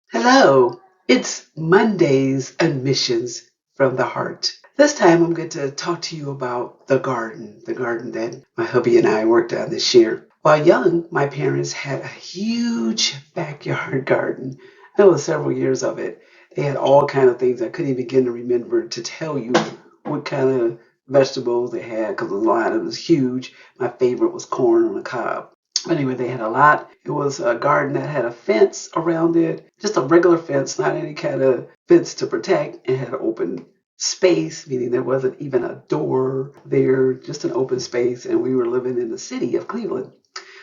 Hello, it's Mondays and Missions from the Heart. This time I'm going to talk to you about the garden that my hubby and I worked on this year. While young, my parents had a huge backyard garden. There was several years of it. They had all kind of things I couldn't even begin to remember to tell you what kind of vegetables they had because the line it was huge. My favorite was corn on the cob. Anyway, they had a lot. It was a garden that had a fence around it, just a regular fence, not any kind of fence to protect. It had an open space, meaning there wasn't even a door there, just an open space. And we were living in the city of Cleveland.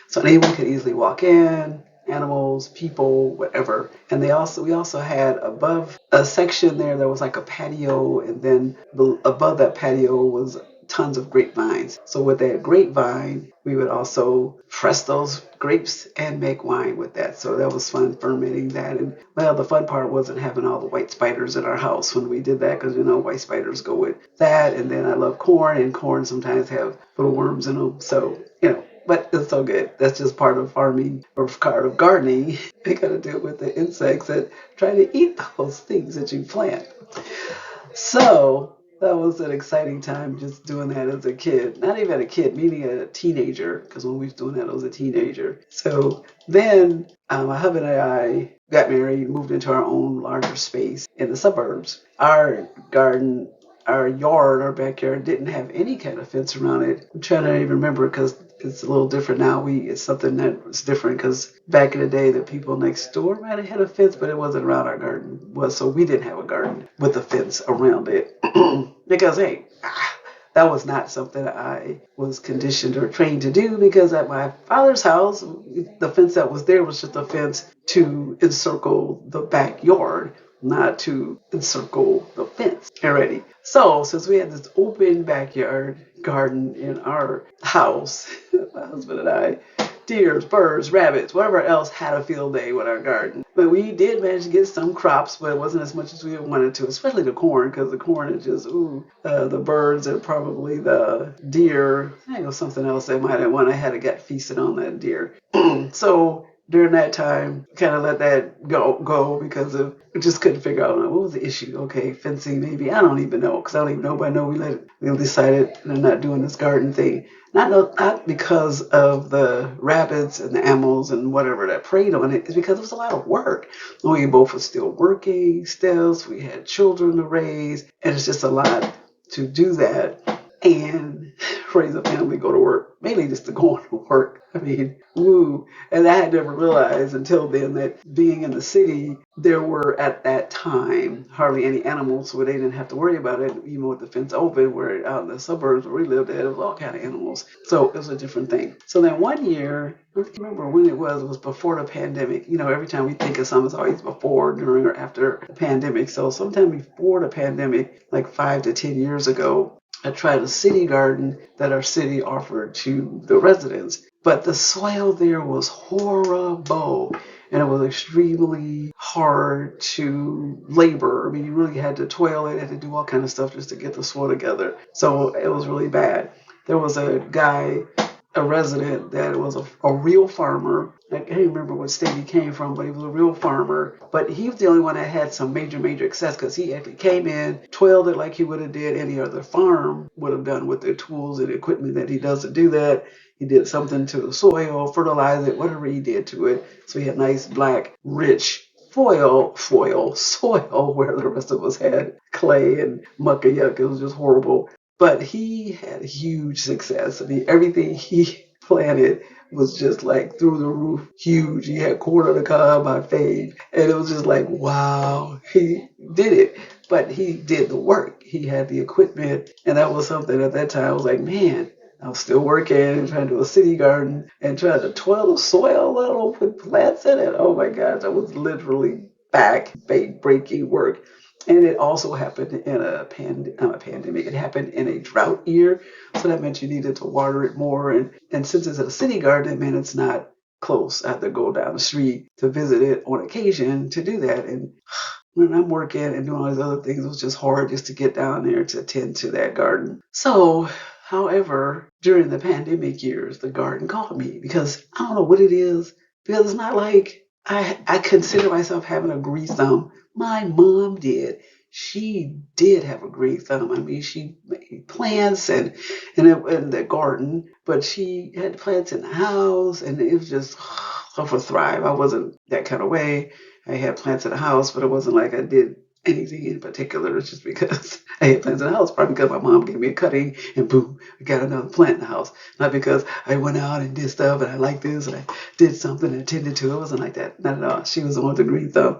So anyone could easily walk in, animals, people, whatever. And we also had above a section there that was like a patio, and then above that patio was tons of grapevines. So with that grapevine, we would also press those grapes and make wine with that. So that was fun fermenting that. And well, the fun part wasn't having all the white spiders in our house when we did that because white spiders go with that. And then I love corn, and corn sometimes have little worms in them. So but it's so good. That's just part of farming or part of gardening. You got to deal with the insects that try to eat those things that you plant. So that was an exciting time just doing that as a kid. Not even a kid, meaning a teenager, because when we was doing that, I was a teenager. So then my husband and I got married, moved into our own larger space in the suburbs. Our garden, our yard, our backyard didn't have any kind of fence around it. I'm trying to even remember because it's a little different now. It's something that was different because back in the day, the people next door might have had a fence, but it wasn't around our garden. So we didn't have a garden with a fence around it because hey, that was not something I was conditioned or trained to do because at my father's house, the fence that was there was just a fence to encircle the backyard, not to encircle the fence already. So since we had this open backyard garden in our house, my husband and I, deers, birds, rabbits, whatever else had a field day with our garden. But we did manage to get some crops, but it wasn't as much as we wanted to, especially the corn, because the corn is just, the birds and probably the deer. I think it was something else they might have wanted. I had to get feasted on that deer. So during that time, kind of let that go because of just couldn't figure out what was the issue. Okay, fencing maybe. I don't even know because I don't even know. But I know we decided they're not doing this garden thing. Not because of the rabbits and the animals and whatever that preyed on it. It's because it was a lot of work. We both were still working still. So we had children to raise, and it's just a lot to do that and raise a family, go to work, mainly just to go on to work. I mean, woo. And I had never realized until then that being in the city, there were at that time hardly any animals, so they didn't have to worry about it, even with the fence open, where out in the suburbs where we lived at, there was all kind of animals. So it was a different thing. So then one year, I don't remember when it was before the pandemic. Every time we think of something, it's always before, during, or after the pandemic. So sometime before the pandemic, like 5 to 10 years ago, I tried a city garden that our city offered to the residents, but the soil there was horrible and it was extremely hard to labor. I mean, you really had to toil it, had to do all kind of stuff just to get the soil together. So it was really bad. There was a guy, a resident that was a real farmer. I can't remember what state he came from, but he was a real farmer. But he was the only one that had some major excess because he actually came in, toiled it like he would have did any other farm would have done with the tools and equipment that he does to do that. He did something to the soil, fertilize it, whatever he did to it. So he had nice, black, rich soil where the rest of us had clay and muck and yuck. It was just horrible. But he had huge success. I mean, everything he planted was just like through the roof, huge. He had corn on the cob, my fave. And it was just like, wow, he did it. But he did the work. He had the equipment. And that was something at that time I was like, man, I was still working, trying to do a city garden and trying to toil the soil, let alone put plants in it. Oh my gosh, that was literally back breaking work. And it also happened in a pandemic. It happened in a drought year. So that meant you needed to water it more. And since it's a city garden, it meant it's not close. I have to go down the street to visit it on occasion to do that. And when I'm working and doing all these other things, it was just hard just to get down there to attend to that garden. So, however, during the pandemic years, the garden called me because I don't know what it is. Because it's not like I consider myself having a green thumb. My mom did. She did have a green thumb. I mean, she made plants in the garden, but she had plants in the house, and it was just of a thrive. I wasn't that kind of way. I had plants in the house, but it wasn't like I did anything in particular. It's just because I had plants in the house, probably because my mom gave me a cutting, and boom, I got another plant in the house. Not because I went out and did stuff and I like this and I did something and attended to it. It wasn't like that. Not at all. She was the one with the green thumb,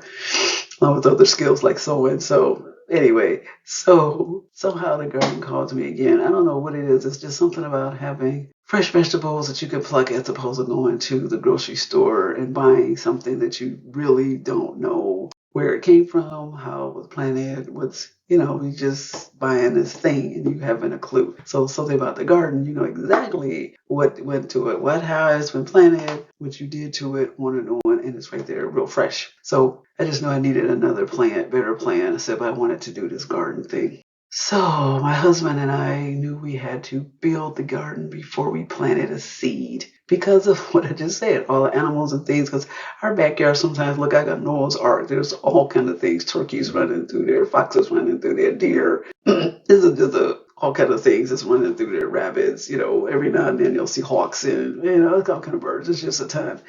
along with other skills like sewing. So anyway, so somehow the garden called to me again. I don't know what it is. It's just something about having fresh vegetables that you can pluck as opposed to going to the grocery store and buying something that you really don't know where it came from, how it was planted, what's, you just buying this thing and you haven't a clue. So something about the garden, you know exactly what went to it, how it's been planted, what you did to it, on and on, and it's right there, real fresh. So I just know I needed another plant, better plant. I said, but I wanted to do this garden thing. So my husband and I knew we had to build the garden before we planted a seed because of what I just said, all the animals and things. Because our backyard sometimes look like a Noah's Ark. There's all kind of things: turkeys running through there, foxes running through there, deer. This is just all kind of things that's running through there. Rabbits, every now and then you'll see hawks and all kind of birds. It's just a ton.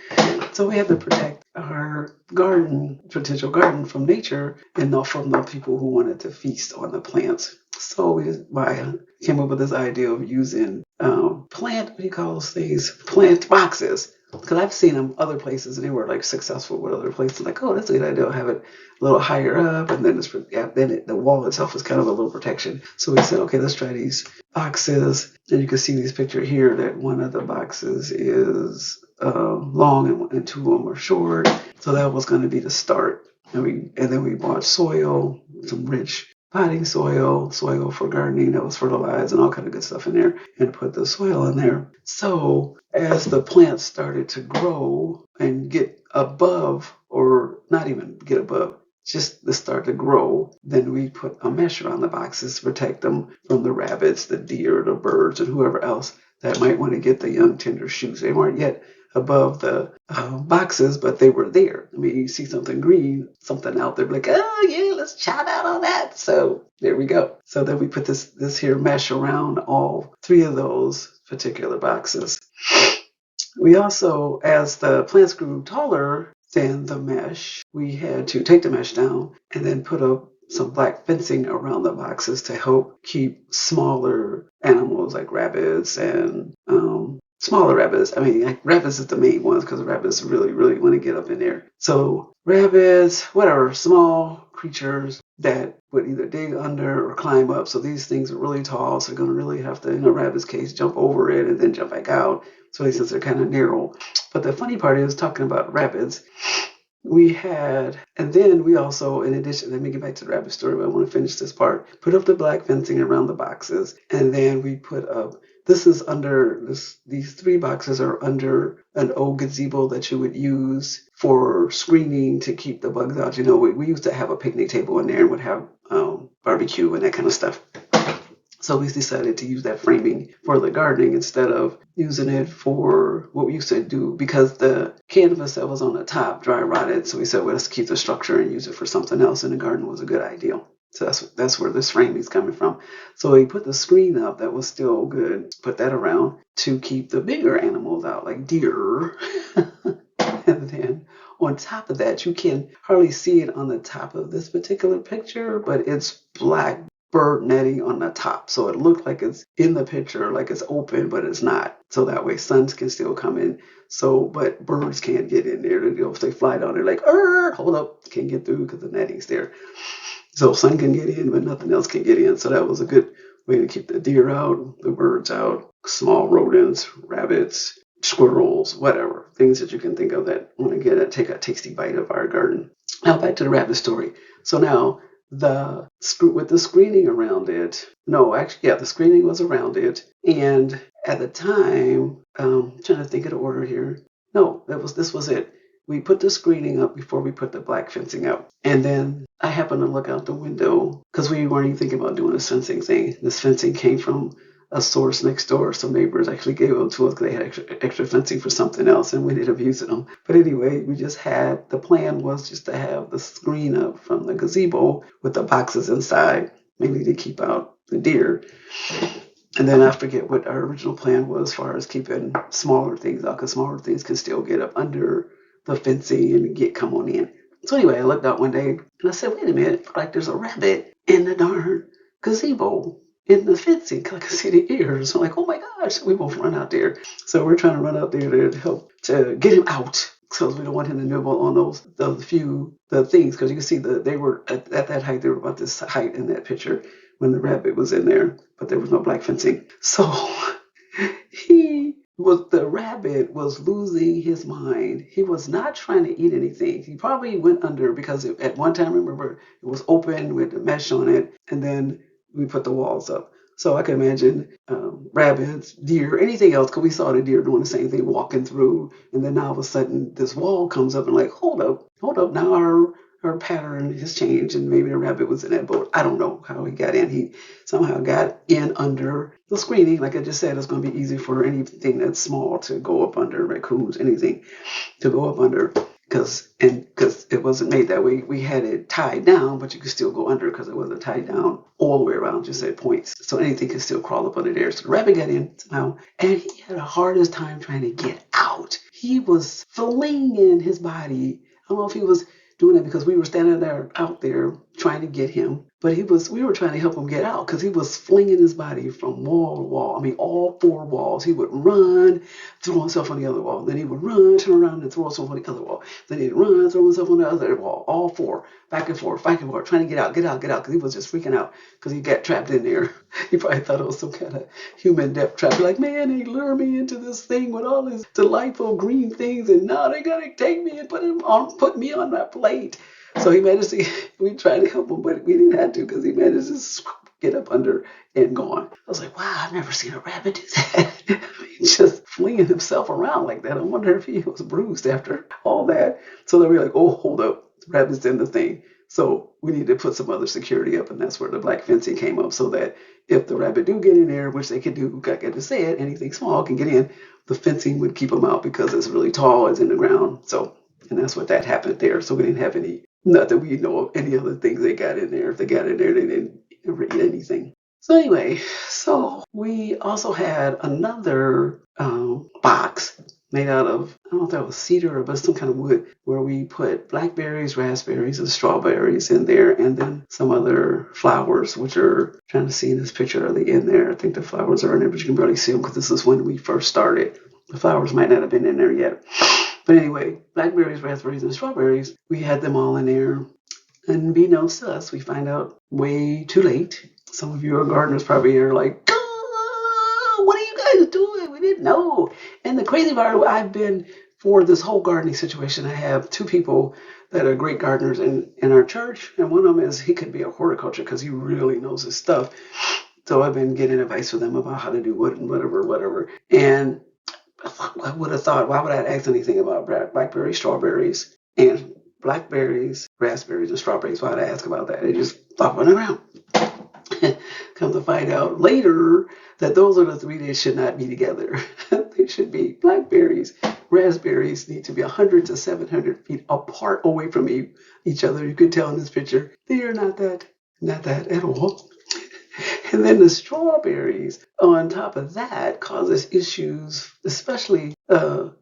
So we have to protect our garden, potential garden, from nature and not from the people who wanted to feast on the plants. So I came up with this idea of using what do you call those things? Plant boxes. Because I've seen them other places and they were like successful with other places. Like, oh, that's a good idea. I'll have it a little higher up, and then the wall itself is kind of a little protection. So we said, okay, let's try these boxes. And you can see this picture here that one of the boxes is long and two of them are short. So that was going to be the start. And then we bought soil, some rich potting soil for gardening that was fertilized and all kind of good stuff in there, and put the soil in there. So as the plants started to grow and get above, or not even get above, just to start to grow, then we put a mesh around the boxes to protect them from the rabbits, the deer, the birds, and whoever else that might want to get the young tender shoots. They weren't yet above the boxes, but they were there. I mean, you see something green, something out there, like, oh yeah, let's shout out on that. So there we go. So then we put this here mesh around all three of those particular boxes. We also, as the plants grew taller than the mesh, we had to take the mesh down and then put up some black fencing around the boxes to help keep smaller animals like rabbits and smaller rabbits. I mean, like, rabbits is the main ones because rabbits really, really want to get up in there. So rabbits, whatever, small creatures that would either dig under or climb up. So these things are really tall, so they're going to really have to, in a rabbit's case, jump over it and then jump back out. So since they're kind of narrow. But the funny part is, talking about rabbits, and then we also, in addition, let me get back to the rabbit story, but I want to finish this part, put up the black fencing around the boxes, and then we put up, these three boxes are under an old gazebo that you would use for screening to keep the bugs out. We used to have a picnic table in there and would have barbecue and that kind of stuff. So we decided to use that framing for the gardening instead of using it for what we used to do, because the canvas that was on the top dry rotted. So we said, well, let's keep the structure and use it for something else. And the garden was a good idea. So that's where this framing is coming from. So we put the screen up that was still good, put that around to keep the bigger animals out, like deer. And then on top of that, you can hardly see it on the top of this particular picture, but it's black bird netting on the top. So it looked like it's in the picture, like it's open, but it's not. So that way suns can still come in. But birds can't get in there. If they fly down there, like, hold up, can't get through because the netting's there. So sun can get in, but nothing else can get in. So that was a good way to keep the deer out, the birds out, small rodents, rabbits, squirrels, whatever, things that you can think of that want to take a tasty bite of our garden. Now back to the rabbit story. So now with the screening around it, the screening was around it, and at the time, trying to think of the order here. No, this was it. We put the screening up before we put the black fencing up. And then I happened to look out the window because we weren't even thinking about doing this fencing thing. This fencing came from a source next door. Some neighbors actually gave them to us because they had extra fencing for something else, and we ended up using them. But anyway, we just had the plan was just to have the screen up from the gazebo with the boxes inside, mainly to keep out the deer. And then I forget what our original plan was as far as keeping smaller things out, because smaller things can still get up under the fencing and come on in. So anyway, I looked out one day and I said, wait a minute, like there's a rabbit in the darn gazebo in the fencing. I can see the ears. I'm like, oh my gosh, we both run out there. So we're trying to run out there to help to get him out. So we don't want him to nibble on the things, because you can see they were at that height. They were about this height in that picture when the rabbit was in there, but there was no black fencing. So the rabbit was losing his mind. He was not trying to eat anything. He probably went under because at one time, remember, it was open with the mesh on it, and then we put the walls up. So I can imagine rabbits, deer, anything else, because we saw the deer doing the same thing, walking through, and then all of a sudden this wall comes up and like, hold up, now our pattern has changed, and maybe the rabbit was in that boat. I don't know how he got in. He somehow got in under the screening. Like I just said, it's going to be easy for anything that's small to go up under, raccoons, anything to go up under, because it wasn't made that way. We had it tied down, but you could still go under because it wasn't tied down all the way around, just at points. So anything could still crawl up under there. So the rabbit got in somehow, and he had the hardest time trying to get out. He was flinging his body. I don't know if he was doing it because we were standing there out there trying to get him, but we were trying to help him get out because he was flinging his body from wall to wall. I mean, all four walls. He would run, throw himself on the other wall. Then he would run, turn around, and throw himself on the other wall. Then he'd run, throw himself on the other wall. All four, back and forth, trying to get out, because he was just freaking out because he got trapped in there. He probably thought it was some kind of human death trap. Like, man, they lured me into this thing with all these delightful green things, and now they're gonna take me and put me on that plate. So he managed to, we tried to help him, but we didn't have to because he managed to get up under and gone. I was like, wow, I've never seen a rabbit do that. Just flinging himself around like that. I wonder if he was bruised after all that. So then we were like, oh, hold up, the rabbit's in the thing. So we need to put some other security up, and that's where the black fencing came up, so that if the rabbit do get in there, which they can do, like I just said, anything small can get in, the fencing would keep them out because it's really tall, it's in the ground. So, and that's what that happened there. So we didn't have not that we know of any other things they got in there. If they got in there, they didn't ever eat anything. So anyway, so we also had another box made out of, I don't know if that was cedar or some kind of wood, where we put blackberries, raspberries, and strawberries in there, and then some other flowers, which are, trying to see in this picture, are they in there? I think the flowers are in there, but you can barely see them because this is when we first started. The flowers might not have been in there yet. But anyway, blackberries, raspberries, and strawberries, we had them all in there. And unbeknownst to us, we find out way too late. Some of you are gardeners probably are like, what are you guys doing? We didn't know. And the crazy part, for this whole gardening situation, I have two people that are great gardeners in our church. And one of them he could be a horticulture because he really knows his stuff. So I've been getting advice from them about how to do what and whatever. And I would have thought, why would I ask anything about blackberries, strawberries, and blackberries, raspberries, and strawberries? Why would I ask about that? It just thought running around. Come to find out later that those are the three that should not be together. They should be blackberries. Raspberries need to be 100 to 700 feet apart, away from each other. You can tell in this picture they are not that at all. And then the strawberries on top of that causes issues, especially the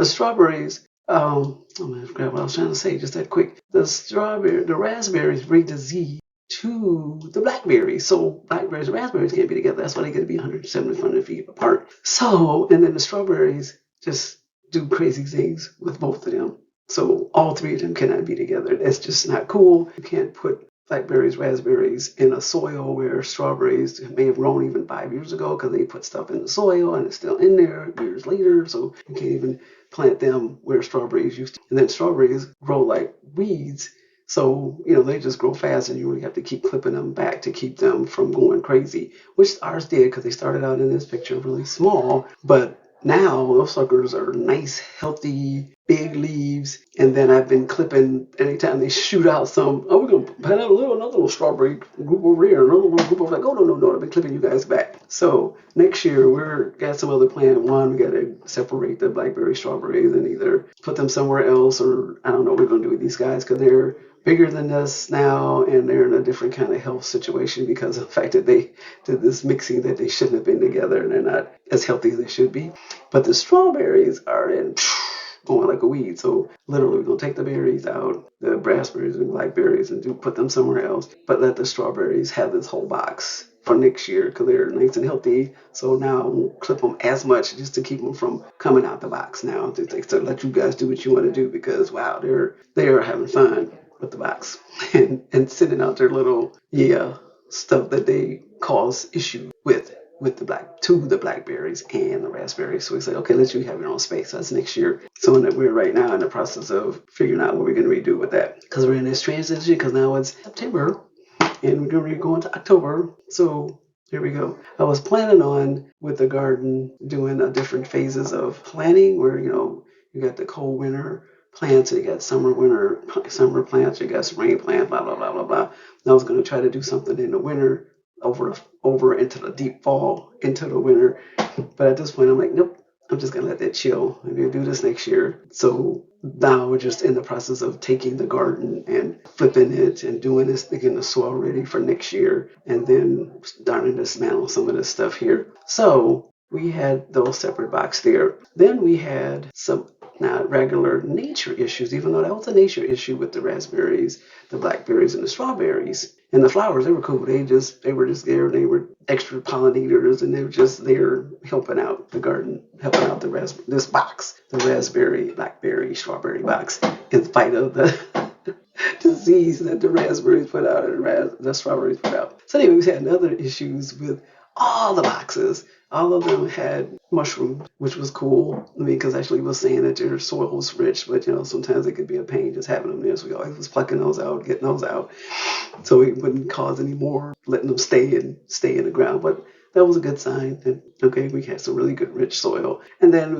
strawberries. I'm gonna forget what I was trying to say just that quick. The raspberries bring disease to the blackberries. So blackberries and raspberries can't be together. That's why they got to be 100 feet apart. So, and then the strawberries just do crazy things with both of them. So all three of them cannot be together. That's just not cool. You can't put blackberries, raspberries in a soil where strawberries may have grown even 5 years ago because they put stuff in the soil and it's still in there years later. So you can't even plant them where strawberries used to. And then strawberries grow like weeds. So, they just grow fast and you really have to keep clipping them back to keep them from going crazy, which ours did because they started out in this picture really small. But now those suckers are nice, healthy, big leaves. And then I've been clipping anytime they shoot out some, oh, we're gonna plant out another little strawberry group over here, another little group over like, oh no, I've been clipping you guys back. So next year we're got some other plant. One, we gotta separate the blackberry strawberries and either put them somewhere else, or I don't know what we're gonna do with these guys because they're bigger than us now, and they're in a different kind of health situation because of the fact that they did this mixing that they shouldn't have been together, and they're not as healthy as they should be. But the strawberries are in going like a weed. So literally, we're gonna take the berries out, the raspberries and blackberries, and put them somewhere else. But let the strawberries have this whole box for next year because they're nice and healthy. So now I won't clip them as much just to keep them from coming out the box now. To let you guys do what you want to do because wow, they're having fun with the box and sending out their little stuff that they cause issues with the blackberries and the raspberries. So we said, okay, let you have your own space. That's next year. So we're right now in the process of figuring out what we're going to redo with that because we're in this transition because now it's September and we're going to go into October. So here we go. I was planning on with the garden doing different phases of planting where you got the cold winter plants, you got summer plants, you got spring plants, blah blah blah blah blah. And I was going to try to do something in the winter over into the deep fall into the winter, but at this point I'm like, nope. I'm just gonna let that chill. Maybe I'll do this next year. So now we're just in the process of taking the garden and flipping it and doing this, getting the soil ready for next year, and then starting to dismantle some of this stuff here. So we had those separate boxes there. Then we had some not regular nature issues, even though that was a nature issue with the raspberries, the blackberries, and the strawberries. And the flowers, they were cool. They were just there. They were extra pollinators, and they were just there helping out the garden, helping out this box, the raspberry, blackberry, strawberry box, in spite of the disease that the raspberries put out and the strawberries put out. So anyway, we had other issues with all the boxes. All of them had mushrooms, which was cool. I mean, because actually was saying that their soil was rich, but sometimes it could be a pain just having them there. So we always was plucking those out, getting those out, so it wouldn't cause any more, letting them stay in the ground. But that was a good sign that okay, we had some really good rich soil. And then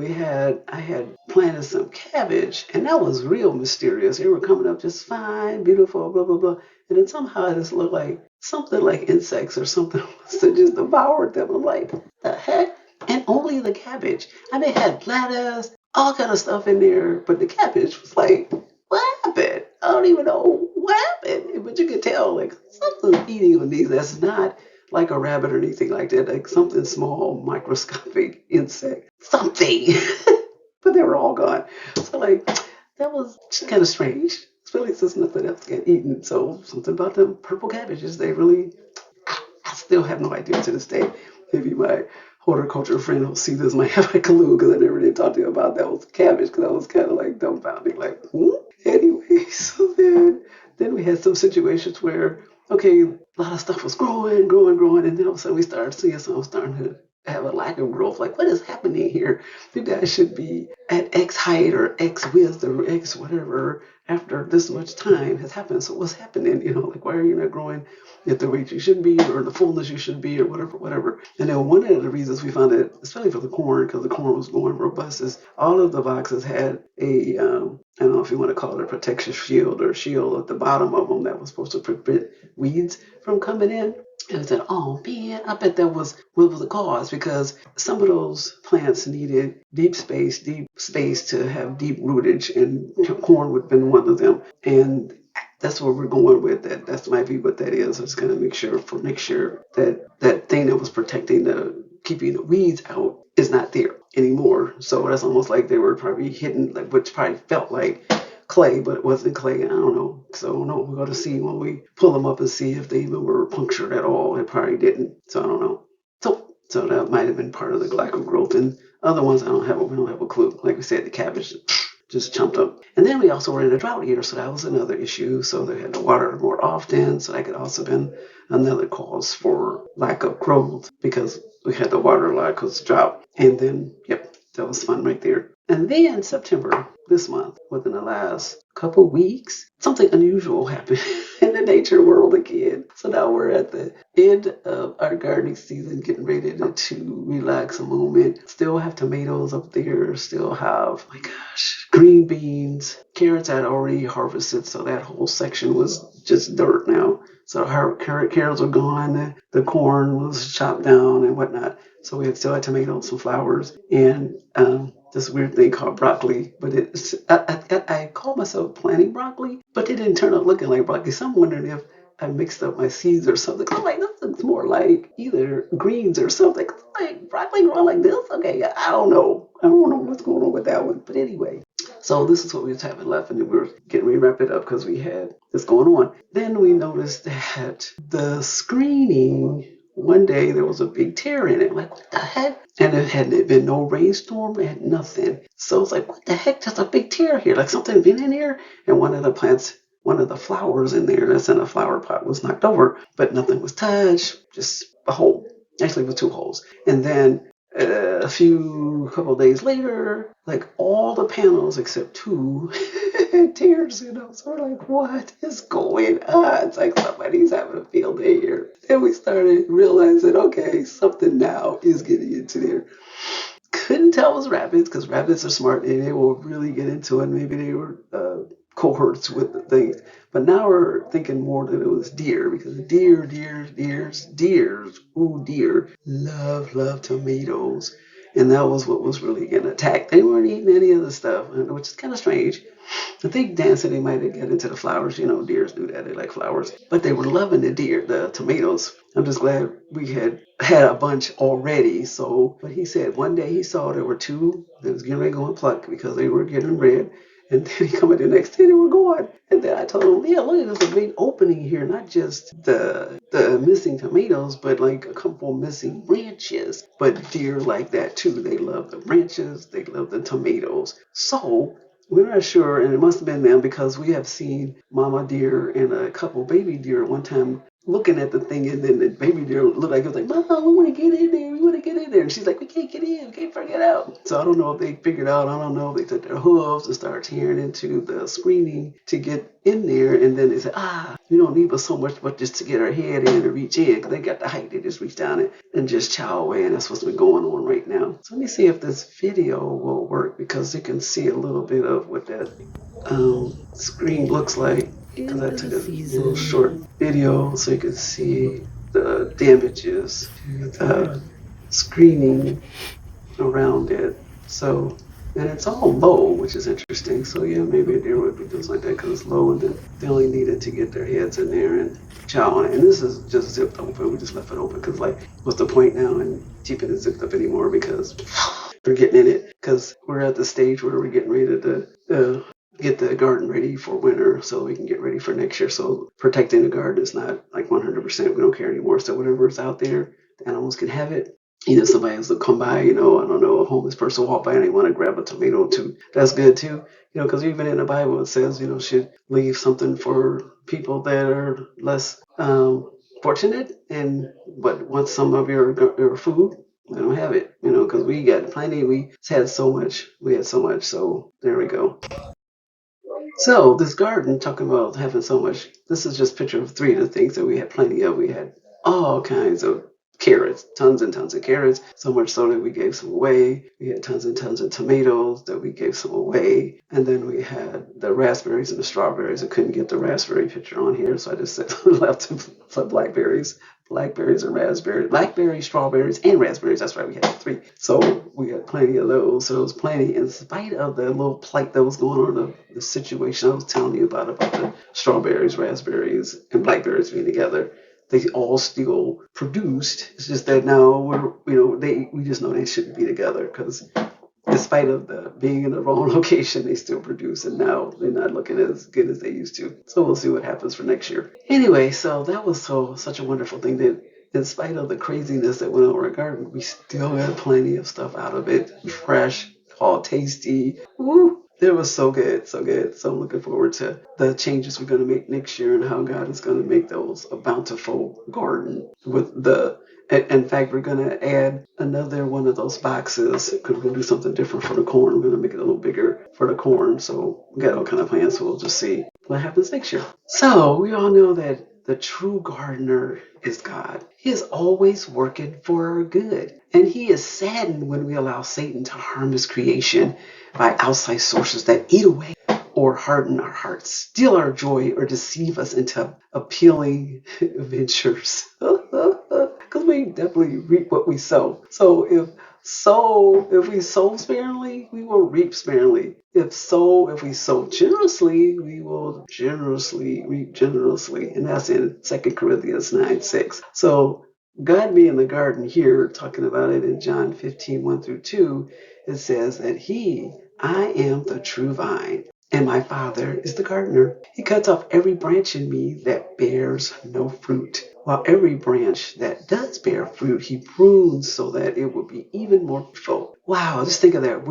I had planted some cabbage, and that was real mysterious. They were coming up just fine, beautiful, blah blah blah. And then somehow it just looked like something like insects or something must have just devoured them. I'm like, the heck? And only the cabbage. I mean, it had lettuce, all kind of stuff in there, but the cabbage was like, what happened? I don't even know what happened. But you could tell, like, something's eating on these that's not like a rabbit or anything like that, like something small, microscopic insect, something. But they were all gone. So, like, that was kind of strange, especially since nothing else got eaten. So, something about them purple cabbages, they really, I still have no idea to this day. Maybe my horticulture friend who'll see this might have a clue because I never did talk to you about that was cabbage because I was kind of like dumbfounded, like, hmm? Anyway, so then we had some situations where, okay, a lot of stuff was growing, and then all of a sudden we started seeing something starting to have a lack of growth. Like, what is happening here? You guys should be at X height or X width or X whatever after this much time has happened. So what's happening? Like, why are you not growing at the rate you should be or the fullness you should be or whatever. And then one of the reasons we found it, especially for the corn, because the corn was going robust, is all of the boxes had I don't know if you want to call it a protection shield or shield at the bottom of them that was supposed to prevent weeds from coming in. And I said, oh man, I bet that was what was the cause because some of those plants needed deep space to have deep rootage, and corn would have been one of them. And that's what we're going with. That might be what that is. It's going to make sure for next year that that thing that was protecting keeping the weeds out is not there anymore. So that's almost like they were probably hidden, like which probably felt like clay, but it wasn't clay. I don't know. So no, we're going to see when we pull them up and see if they even were punctured at all. It probably didn't. So I don't know. So that might have been part of the lack of growth. And other ones, we don't have a clue. Like we said, the cabbage just chumped up. And then we also were in a drought year, so that was another issue. So they had to water more often. So that could also been another cause for lack of growth because we had to water a lot because of drought. And then, yep, that was fun right there. And then September, this month, within the last couple weeks, something unusual happened. in the nature world again. So now we're at the end of our gardening season, getting ready to relax a moment. Still have tomatoes up there, still have, oh my gosh, green beans. Carrots I'd already harvested, so that whole section was just dirt now. So our carrots were gone, the corn was chopped down and whatnot. So we had still had tomatoes, some flowers, and this weird thing called broccoli. But I call myself planting broccoli, but it didn't turn out looking like broccoli. So I'm wondering if I mixed up my seeds or something. I'm like, this looks more like either greens or something. It's like broccoli growing like this. Okay, I don't know. I don't know what's going on with that one. But anyway, so this is what we was having left, and then we were getting ready to wrap it up because we had this going on. Then we noticed that the screening, one day there was a big tear in it. Like, what the heck? And it hadn't been no rainstorm, it had nothing. So it's like, what the heck? There's a big tear here. Like something been in here. And one of the plants, one of the flowers in there that's in a flower pot was knocked over, but nothing was touched, just a hole. Actually, it was two holes. And then couple of days later, like all the panels except two had tears, So we're like, what is going on? It's like somebody's having a field day here. And we started realizing, okay, something now is getting into there. Couldn't tell it was rabbits because rabbits are smart and they will really get into it. Maybe they were cohorts with the things. But now we're thinking more that it was deer because deer love tomatoes. And that was what was really getting attacked. They weren't eating any of the stuff, which is kind of strange. I think Dan said they might have get into the flowers. Deers do that. They like flowers. But they were loving the tomatoes. I'm just glad we had a bunch already. So, but he said one day he saw there were two that was getting ready to go and pluck because they were getting red. And then he come in the next day, they were gone. And then I told him, yeah, look, there's a big opening here, not just the missing tomatoes, but like a couple missing branches. But deer like that too. They love the branches, they love the tomatoes. So we're not sure, and it must have been them because we have seen mama deer and a couple baby deer at one time looking at the thing, and then the baby deer looked like it was like, Mom, we want to get in there, we want to get in there. And she's like, we can't get in, we can't figure it out. So I don't know if they figured out, I don't know if they took their hooves and started tearing into the screening to get in there, and then they said, we don't need but so much but just to get our head in and reach in, because they got the height, they just reach down and just chow away, and that's what's been going on right now. So let me see if this video will work, because you can see a little bit of what that screen looks like, because I took a little short video so you can see the damages, screening around it. So, and it's all low, which is interesting. So yeah, maybe a deer would be doing like that because it's low, and then they only needed to get their heads in there and chow on it. And this is just zipped open. We just left it open because, like, what's the point now in keeping it zipped up anymore, because they're getting in it, because we're at the stage where we're getting ready to get the garden ready for winter so we can get ready for next year. So protecting the garden is not like 100%. We don't care anymore. So whatever's out there, the animals can have it. Somebody has to come by, I don't know, a homeless person walk by and they want to grab a tomato too. That's good too. Because even in the Bible it says, should leave something for people that are less fortunate, but want some of your food. They don't have it, because we got plenty. We had so much. So there we go. So this garden, talking about having so much, this is just a picture of three of the things that we had plenty of. We had all kinds of carrots, tons and tons of carrots, so much so that we gave some away. We had tons and tons of tomatoes that we gave some away. And then we had the raspberries and the strawberries. I couldn't get the raspberry picture on here, so I just left the blackberries. Blackberries and raspberries, blackberries, strawberries, and raspberries. That's right, we had three. So we had plenty of those. So it was plenty, in spite of the little plight that was going on, the situation I was telling you about the strawberries, raspberries, and blackberries being together. They all still produced. It's just that now we just know they shouldn't be together, because in spite of the being in the wrong location, they still produce, and now they're not looking as good as they used to. So we'll see what happens for next year. Anyway, so that was such a wonderful thing that, in spite of the craziness that went over our garden, we still got plenty of stuff out of it. Fresh, all tasty. Woo! It was so good, so good. So I'm looking forward to the changes we're going to make next year and how God is going to make those a bountiful garden with the. In fact, we're going to add another one of those boxes because we're going to do something different for the corn. We're going to make it a little bigger for the corn. So we got all kind of plans. So we'll just see what happens next year. So we all know that the true gardener is God. He is always working for our good. And he is saddened when we allow Satan to harm his creation by outside sources that eat away or harden our hearts, steal our joy, or deceive us into appealing ventures. Because we definitely reap what we sow. If we sow sparingly, we will reap sparingly. If we sow generously, we will generously reap generously. And that's in 2 Corinthians 9:6. So God being the garden here, talking about it in John 15:1-2, it says that I am the true vine, and my Father is the gardener. He cuts off every branch in me that bears no fruit, while every branch that does bear fruit, he prunes so that it will be even more fruitful. Wow, just think of that.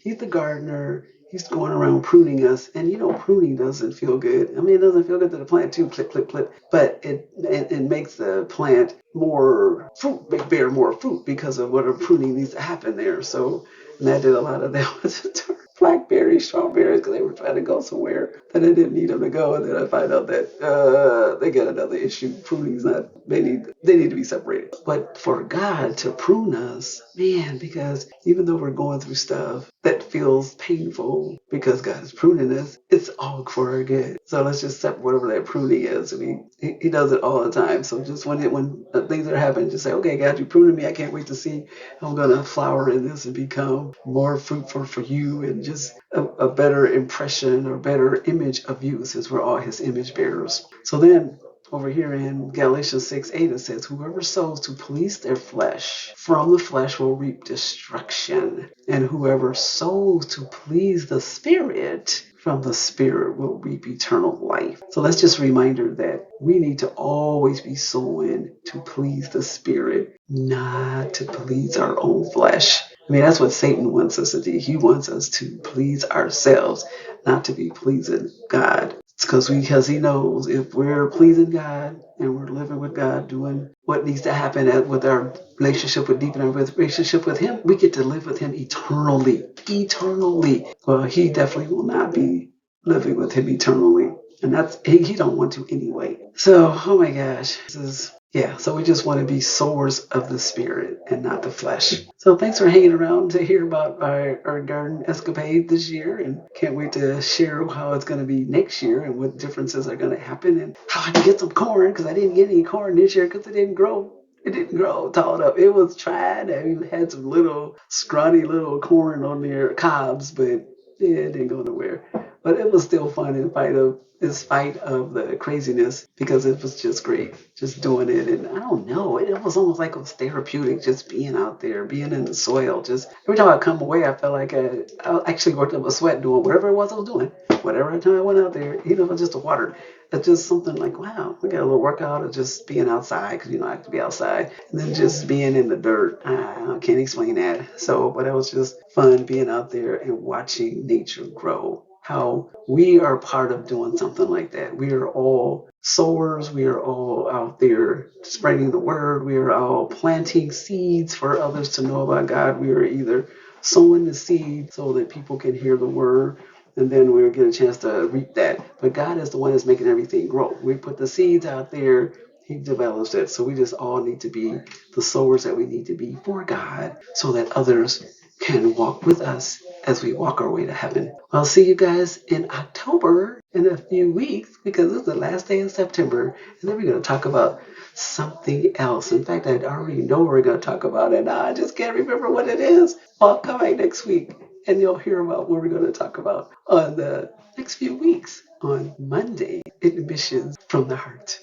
He's the gardener. He's going around pruning us, and pruning doesn't feel good. I mean, it doesn't feel good to the plant too, clip, clip, clip. But it makes the plant more fruit, bear more fruit because of what pruning needs to happen there. So, and that did a lot of damage to blackberries, strawberries, because they were trying to go somewhere that I didn't need them to go, and then I find out that they got another issue. Pruning's not. They need to be separated. But for God to prune us, man, because even though we're going through stuff that feels painful, because God is pruning us, it's all for our good. So let's just accept whatever that pruning is. I mean, He does it all the time. So just when things are happening, just say, okay, God, you're pruning me. I can't wait to see how I'm gonna flower in this and become more fruitful for you, and just a better impression or better image of you, since we're all his image bearers. So then over here in Galatians 6:8, it says, whoever sows to please their flesh, from the flesh will reap destruction. And whoever sows to please the Spirit, from the Spirit will reap eternal life. So that's just a reminder that we need to always be sowing to please the Spirit, not to please our own flesh. I mean, that's what Satan wants us to do. He wants us to please ourselves, not to be pleasing God. It's because he knows if we're pleasing God and we're living with God, doing what needs to happen with our relationship, with deepening our relationship with him, we get to live with him eternally. Eternally. Well, he definitely will not be living with him eternally. And he don't want to anyway. So, oh my gosh, so we just want to be sowers of the Spirit and not the flesh. So thanks for hanging around to hear about our garden escapade this year, and can't wait to share how it's going to be next year and what differences are going to happen and how I can get some corn, because I didn't get any corn this year because it didn't grow. It didn't grow tall enough. It was tried. I even had some little scrawny little corn on their cobs, but it didn't go nowhere. But it was still fun in spite of the craziness, because it was just great just doing it. And I don't know, it was almost like it was therapeutic just being out there, being in the soil. Just every time I come away, I felt like I actually worked up a sweat doing whatever it was I was doing. Whatever time I went out there, just to water. It's just something like, wow, we got a little workout of just being outside, because I have to be outside, and then just being in the dirt. I can't explain that. So, but it was just fun being out there and watching nature grow. How we are part of doing something like that. We are all sowers. We are all out there spreading the word. We are all planting seeds for others to know about God. We are either sowing the seed so that people can hear the word, and then we'll get a chance to reap that. But God is the one that's making everything grow. We put the seeds out there, he develops it. So we just all need to be the sowers that we need to be for God, so that others can walk with us as we walk our way to heaven. I'll see you guys in October in a few weeks, because it's the last day of September, and then we're going to talk about something else. In fact, I already know what we're going to talk about, and I just can't remember what it is. I'll come back next week, and you'll hear about what we're going to talk about on the next few weeks on Monday in Missions from the Heart.